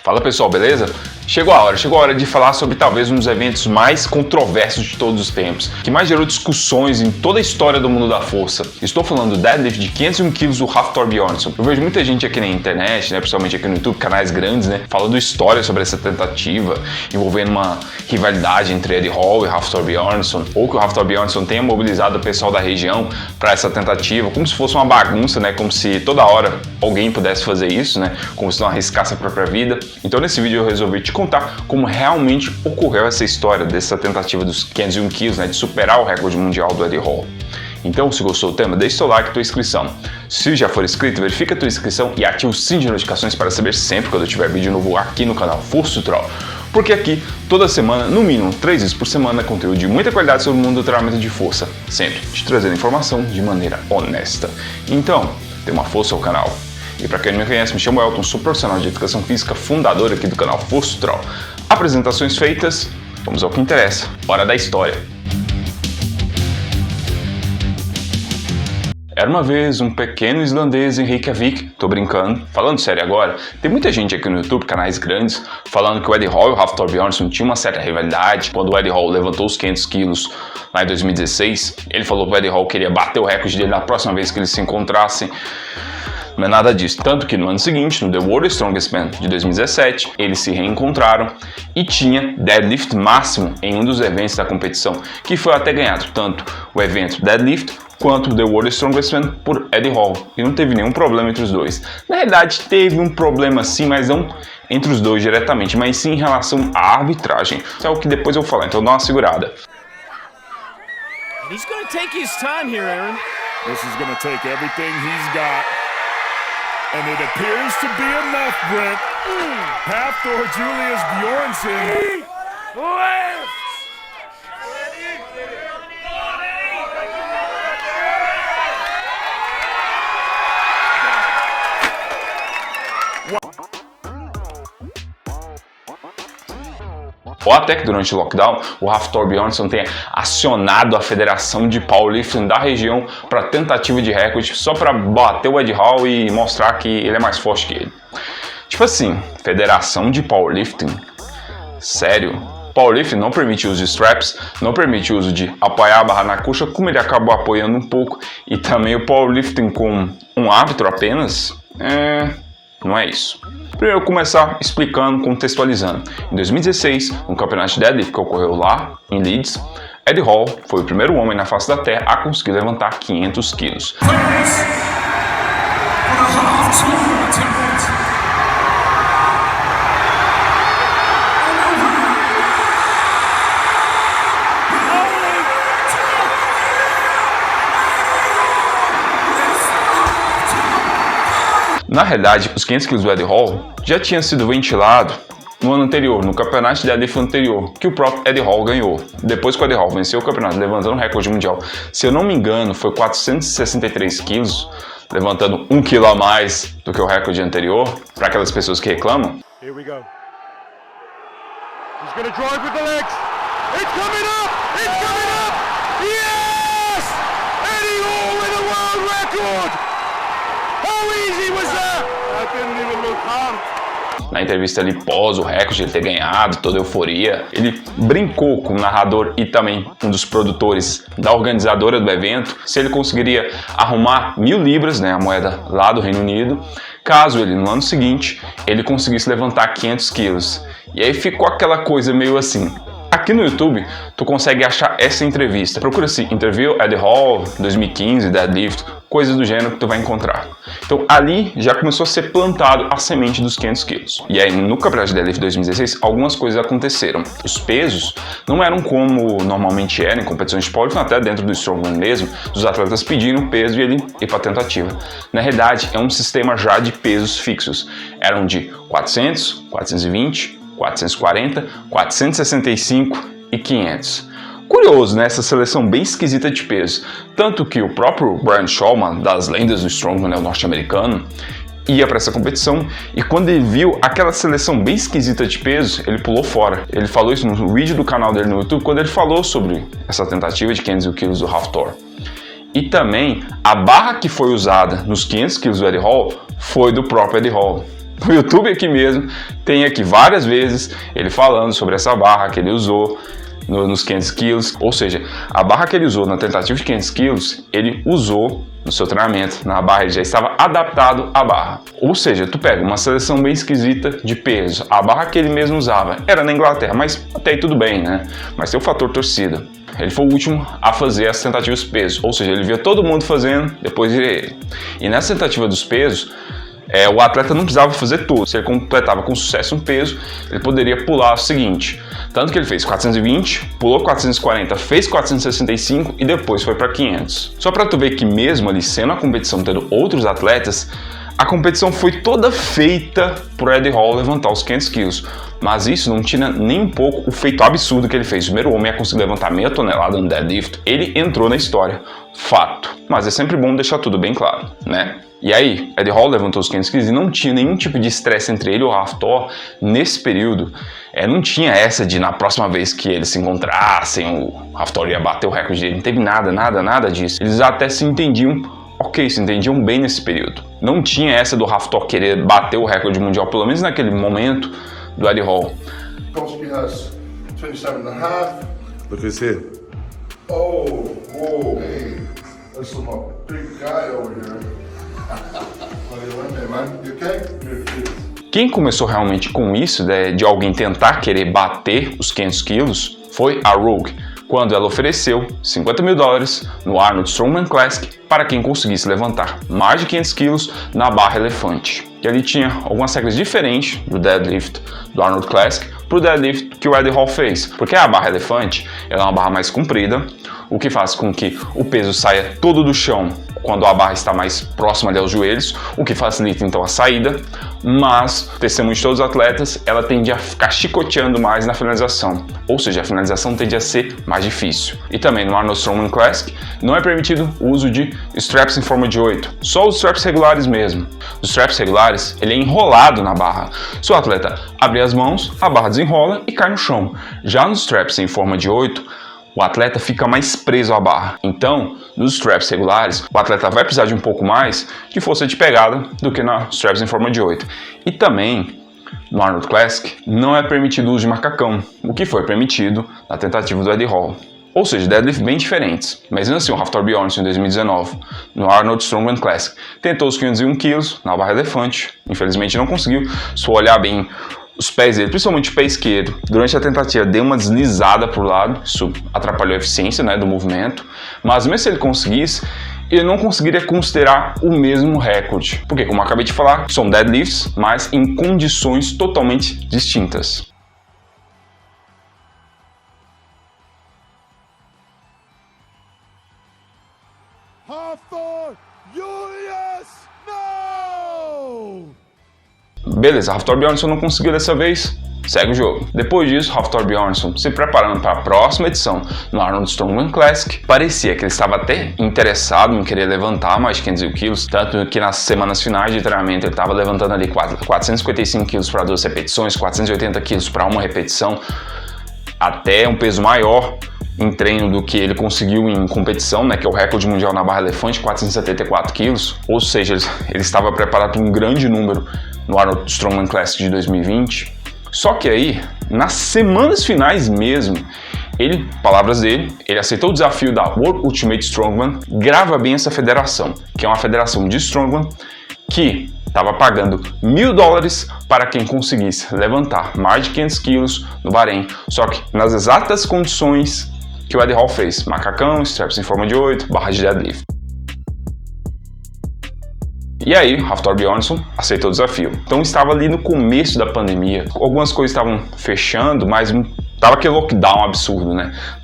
Fala pessoal, beleza? Chegou a hora de falar sobre talvez um dos eventos mais controversos de todos os tempos, que mais gerou discussões em toda a história do mundo da força. Estou falando do deadlift de 501 kg do Hafthor Bjornsson. Eu vejo muita gente aqui na internet, principalmente aqui no YouTube, canais grandes, falando histórias sobre essa tentativa, envolvendo uma rivalidade entre Eddie Hall e Hafthor Bjornsson, ou que o Hafthor Bjornsson tenha mobilizado o pessoal da região para essa tentativa, como se fosse uma bagunça, como se toda hora alguém pudesse fazer isso, como se não arriscasse a própria vida. Então nesse vídeo eu resolvi te contar como realmente ocorreu essa história dessa tentativa dos 501 kg, de superar o recorde mundial do Eddie Hall. Então, se gostou do tema, deixe seu like e tua inscrição. Se já for inscrito, verifica a tua inscrição e ativa o sininho de notificações para saber sempre quando eu tiver vídeo novo aqui no canal Força Troll. Porque aqui, toda semana, no mínimo 3 vezes por semana, conteúdo de muita qualidade sobre o mundo do treinamento de força, sempre te trazendo informação de maneira honesta. Então, dê uma força ao canal. E para quem não me conhece, me chamo Elton, sou profissional de educação física, fundador aqui do canal Força Troll. Apresentações feitas, vamos ao que interessa. Hora da história. Era uma vez um pequeno islandês em Reykjavik, tô brincando, falando sério agora, tem muita gente aqui no YouTube, canais grandes, falando que o Eddie Hall e o Hafthor Bjornsson tinham uma certa rivalidade. Quando o Eddie Hall levantou os 500 quilos lá em 2016, ele falou que o Eddie Hall queria bater o recorde dele na próxima vez que eles se encontrassem. Não é nada disso, tanto que no ano seguinte, no The World Strongest Man de 2017, eles se reencontraram e tinha deadlift máximo em um dos eventos da competição, que foi até ganhado tanto o evento deadlift quanto o The World Strongest Man por Eddie Hall, e não teve nenhum problema entre os dois. Na verdade, teve um problema sim, mas não entre os dois diretamente, mas sim em relação à arbitragem. Isso é o que depois eu vou falar, então dá uma segurada. He's gonna take his time here, Aaron. This is gonna take everything he's got. And it appears to be enough, Brent. Hafthor Julius Bjornsson. Ou até que durante o lockdown, o Hafthor Bjornsson tenha acionado a Federação de Powerlifting da região para tentativa de recorde, só para bater o Eddie Hall e mostrar que ele é mais forte que ele. Tipo assim, Federação de Powerlifting? Sério? Powerlifting não permite o uso de straps, não permite o uso de apoiar a barra na coxa, como ele acabou apoiando um pouco, e também o Powerlifting com um árbitro apenas? Não é isso. Primeiro eu vou começar explicando, contextualizando. Em 2016, um campeonato de deadlift que ocorreu lá, em Leeds, Eddie Hall foi o primeiro homem na face da Terra a conseguir levantar 500 quilos. Na realidade, os 500 kg do Eddie Hall já tinha sido ventilado no ano anterior, no campeonato de deadlift anterior, que o próprio Eddie Hall ganhou. Depois que o Eddie Hall venceu o campeonato, levantando o recorde mundial, se eu não me engano, foi 463 quilos, levantando 1 quilo a mais do que o recorde anterior, para aquelas pessoas que reclamam. Here we go. He's gonna drive with the legs. It's coming up! It's coming up! Yes! Eddie Hall with a world record! How easy was that? That didn't even look hard. Na entrevista ali pós o recorde, ele ter ganhado, toda a euforia, ele brincou com o narrador e também um dos produtores da organizadora do evento, se ele conseguiria arrumar 1000 libras, a moeda lá do Reino Unido, caso ele no ano seguinte, ele conseguisse levantar 500 quilos. E aí ficou aquela coisa meio assim. Aqui no YouTube, tu consegue achar essa entrevista. Procura assim, Interview Eddie Hall 2015, Deadlift, coisas do gênero que tu vai encontrar. Então ali já começou a ser plantado a semente dos 500 quilos. E aí no campeonato de Deadlift 2016, algumas coisas aconteceram. Os pesos não eram como normalmente eram em competições de powerlifting, até dentro do Strongman mesmo, dos atletas pedindo peso e ele ir para tentativa. Na realidade, é um sistema já de pesos fixos. Eram de 400, 420, 440, 465 e 500. Curioso, essa seleção bem esquisita de peso. Tanto que o próprio Brian Shawman, das lendas do Strongman, o norte-americano, ia para essa competição e quando ele viu aquela seleção bem esquisita de peso, ele pulou fora. Ele falou isso no vídeo do canal dele no YouTube, quando ele falou sobre essa tentativa de 500 kg do Hafthor. E também a barra que foi usada nos 500 kg do Eddie Hall foi do próprio Eddie Hall. No YouTube aqui mesmo, tem aqui várias vezes ele falando sobre essa barra que ele usou nos 500 quilos, ou seja, a barra que ele usou na tentativa de 500 quilos, ele usou no seu treinamento, na barra ele já estava adaptado à barra. Ou seja, tu pega uma seleção bem esquisita de peso, a barra que ele mesmo usava era na Inglaterra, mas até aí tudo bem, né? Mas tem o fator torcida. Ele foi o último a fazer as tentativas de peso, ou seja, ele via todo mundo fazendo, depois iria ele. E nessa tentativa dos pesos, o atleta não precisava fazer tudo. Se ele completava com sucesso um peso, ele poderia pular o seguinte. Tanto que ele fez 420, pulou 440, fez 465 e depois foi para 500. Só para tu ver que mesmo ali sendo a competição tendo outros atletas, a competição foi toda feita por Eddie Hall levantar os 500 quilos. Mas isso não tira nem um pouco o feito absurdo que ele fez. O primeiro homem a conseguir levantar meia tonelada no deadlift, ele entrou na história. Fato. Mas é sempre bom deixar tudo bem claro, né? E aí, Eddie Hall levantou os 500 quilos e não tinha nenhum tipo de estresse entre ele e o Hafthor nesse período. Não tinha essa de na próxima vez que eles se encontrassem, o Hafthor ia bater o recorde dele. Não teve nada disso. Eles até se entendiam, se entendiam bem nesse período. Não tinha essa do Hafthor querer bater o recorde mundial, pelo menos naquele momento do Eddie Hall. Cosby has 27.5. Look who's here. Oh, whoa, hey, that's my big guy over here. What are you in there, man? You okay? Good. Quem começou realmente com isso, de alguém tentar querer bater os 500 quilos, foi a Rogue, quando ela ofereceu $50 mil no Arnold Strongman Classic para quem conseguisse levantar mais de 500 quilos na barra elefante. E ali tinha algumas regras diferentes do deadlift do Arnold Classic para o deadlift que o Eddie Hall fez, porque a barra elefante ela é uma barra mais comprida, o que faz com que o peso saia todo do chão quando a barra está mais próxima ali aos joelhos, o que facilita então a saída, mas, testemunho de todos os atletas, ela tende a ficar chicoteando mais na finalização, ou seja, a finalização tende a ser mais difícil. E também no Arnold Strongman Classic não é permitido o uso de straps em forma de 8, só os straps regulares mesmo. Os straps regulares, ele é enrolado na barra. Se o atleta abrir as mãos, a barra desenrola e cai no chão. Já nos straps em forma de 8, o atleta fica mais preso à barra. Então, nos straps regulares, o atleta vai precisar de um pouco mais de força de pegada do que nas straps em forma de 8. E também, no Arnold Classic, não é permitido o uso de macacão, o que foi permitido na tentativa do Eddie Hall. Ou seja, deadlift bem diferentes. Mas ainda assim, o Hafthor Bjornsson em 2019, no Arnold Strongman Classic, tentou os 501 quilos na barra elefante. Infelizmente não conseguiu. Se for olhar bem os pés dele, principalmente o pé esquerdo, durante a tentativa deu uma deslizada para o lado, isso atrapalhou a eficiência, do movimento, mas mesmo se ele conseguisse, ele não conseguiria considerar o mesmo recorde, porque como eu acabei de falar, são deadlifts, mas em condições totalmente distintas. Hafthor Julius, no! Beleza, Hafthor Bjornsson não conseguiu dessa vez, segue o jogo. Depois disso, Hafthor Bjornsson se preparando para a próxima edição no Arnold Strongman Classic. Parecia que ele estava até interessado em querer levantar mais de 500 quilos, tanto que nas semanas finais de treinamento ele estava levantando ali 455 quilos para 2 repetições, 480 quilos para uma repetição, até um peso maior em treino do que ele conseguiu em competição, que é o recorde mundial na barra elefante, 474 quilos, ou seja, ele estava preparado para um grande número no Arnold Strongman Classic de 2020. Só que aí, nas semanas finais mesmo, palavras dele, ele aceitou o desafio da World Ultimate Strongman. Grava bem essa federação, que é uma federação de Strongman que estava pagando $1.000 para quem conseguisse levantar mais de 500 quilos no Bahrein, só que nas exatas condições que o Eddie Hall fez: macacão, straps em forma de 8, barra de deadlift. E aí, Hafthor Bjornsson aceitou o desafio. Então estava ali no começo da pandemia, algumas coisas estavam fechando, mas estava aquele lockdown absurdo,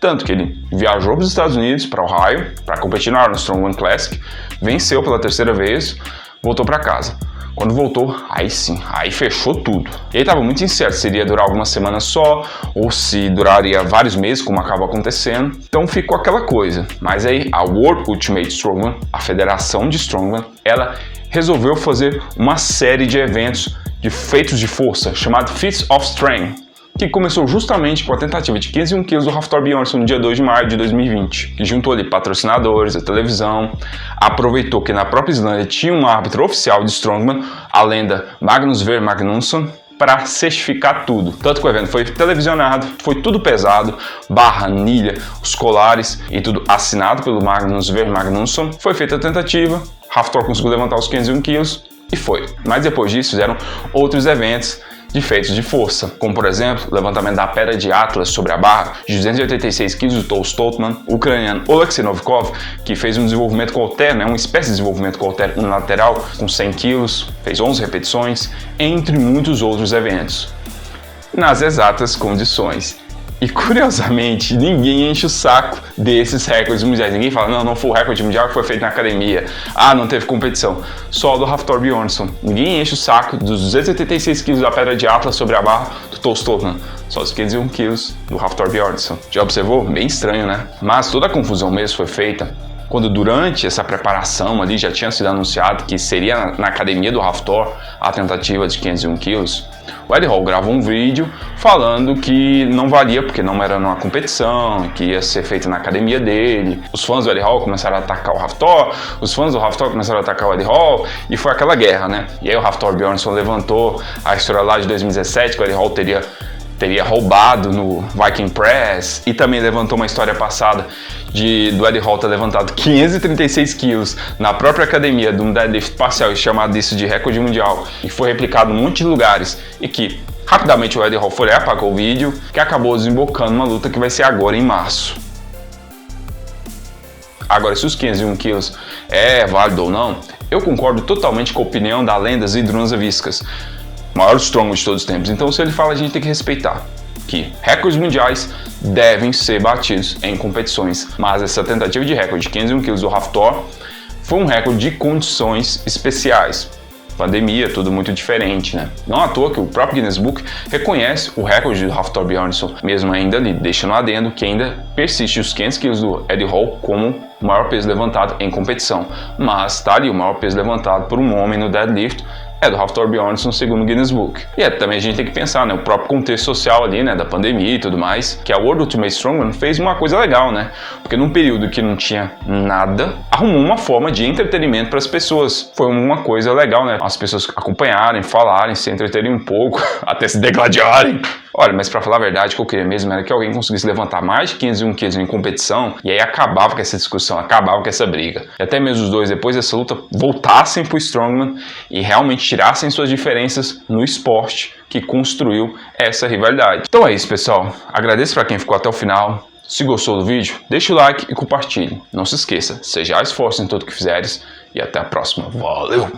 Tanto que ele viajou para os Estados Unidos, para Ohio, para competir no Arnold Strongman Classic, venceu pela terceira vez, voltou para casa. Quando voltou, aí sim, aí fechou tudo. E aí estava muito incerto se iria durar algumas semanas só, ou se duraria vários meses, como acaba acontecendo. Então ficou aquela coisa. Mas aí a World Ultimate Strongman, a federação de Strongman, ela resolveu fazer uma série de eventos de feitos de força, chamado Feats of Strength, que começou justamente com a tentativa de 501 quilos do Hafthor Bjornsson no dia 2 de maio de 2020, que juntou ali patrocinadores, a televisão, aproveitou que na própria Islândia tinha um árbitro oficial de Strongman, a lenda Magnus Ver Magnusson, para certificar tudo. Tanto que o evento foi televisionado, foi tudo pesado, barra, anilha, os colares e tudo assinado pelo Magnus Ver Magnusson. Foi feita a tentativa, Hafthor conseguiu levantar os 501 quilos e foi. Mas depois disso fizeram outros eventos de feitos de força, como por exemplo, o levantamento da pedra de Atlas sobre a barra de 286 kg do Tol Stoltman, o ucraniano Oleksiy Novikov, que fez um desenvolvimento com halter, uma espécie de desenvolvimento com halter unilateral com 100 kg, fez 11 repetições, entre muitos outros eventos, nas exatas condições. E curiosamente, ninguém enche o saco desses recordes mundiais. Ninguém fala, não foi o recorde mundial que foi feito na academia. Não teve competição. Só do Hafthor Bjornsson. Ninguém enche o saco dos 286 kg da pedra de Atlas sobre a barra do Tol Stoltman. Só os 501 kg do Hafthor Bjornsson. Já observou? Bem estranho, né? Mas toda a confusão mesmo foi feita quando durante essa preparação ali já tinha sido anunciado que seria na academia do Hafthor a tentativa de 501 quilos. O Eddie Hall gravou um vídeo falando que não valia porque não era numa competição, que ia ser feito na academia dele. Os fãs do Eddie Hall começaram a atacar o Hafthor, os fãs do Hafthor começaram a atacar o Eddie Hall e foi aquela guerra, né? E aí o Hafthor Bjornsson levantou a história lá de 2017 que o Eddie Hall teria roubado no Viking Press e também levantou uma história passada do Eddie Hall ter levantado 536 quilos na própria academia de um deadlift parcial e chamado isso de recorde mundial e foi replicado em um monte de lugares e que rapidamente o Eddie Hall foi lá e apagou o vídeo, que acabou desembocando uma luta que vai ser agora em março. Agora, se os 501 quilos é válido ou não, eu concordo totalmente com a opinião da lenda Zydrunas Savickas, maior strongman de todos os tempos. Então, se ele fala, a gente tem que respeitar que recordes mundiais devem ser batidos em competições. Mas essa tentativa de recorde de 501 kg do Hafthor foi um recorde de condições especiais. Pandemia, tudo muito diferente, né? Não à toa que o próprio Guinness Book reconhece o recorde do Hafthor Bjornsson, mesmo ainda ali, deixa no adendo que ainda persiste os 500 kg do Eddie Hall como o maior peso levantado em competição. Mas tá ali, o maior peso levantado por um homem no deadlift é do Hafthor Bjornsson segundo o Guinness Book. E também a gente tem que pensar, né, o próprio contexto social ali, né, da pandemia e tudo mais, que a World Ultimate Strongman fez uma coisa legal, né, porque num período que não tinha nada, arrumou uma forma de entretenimento para as pessoas. Foi uma coisa legal, né, as pessoas acompanharem, falarem, se entreterem um pouco, até se degladiarem. Olha, mas pra falar a verdade, o que eu queria mesmo era que alguém conseguisse levantar mais de 501 quilos em competição e aí acabava com essa discussão, acabava com essa briga. E até mesmo os dois, depois dessa luta, voltassem pro Strongman e realmente tirassem suas diferenças no esporte que construiu essa rivalidade. Então é isso, pessoal. Agradeço pra quem ficou até o final. Se gostou do vídeo, deixa o like e compartilhe. Não se esqueça, seja esforço em tudo que fizeres e até a próxima. Valeu!